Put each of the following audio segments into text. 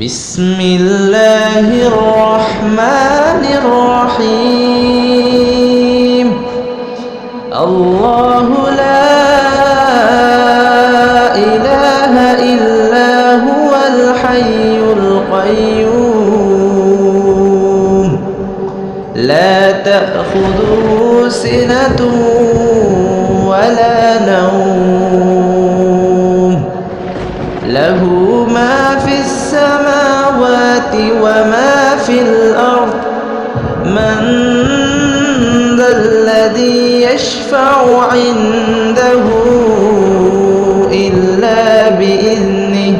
بسم الله الرحمن الرحيم الله لا إله إلا هو الحي القيوم لا تأخذه سنة ولا نوم له ما في السماوات وما في الأرض من ذا الذي يشفع عنده إلا بإذنه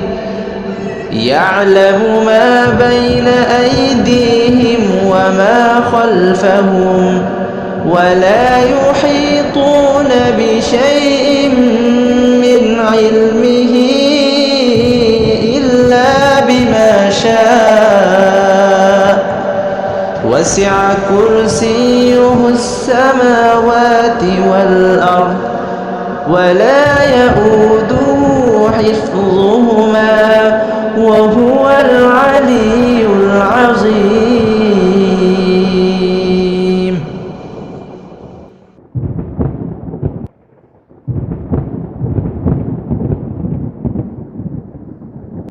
يعلم ما بين أيديهم وما خلفهم ولا يحيطون بشيء من علمه إلا بما شاء وسع كرسيه السماوات والأرض ولا يؤوده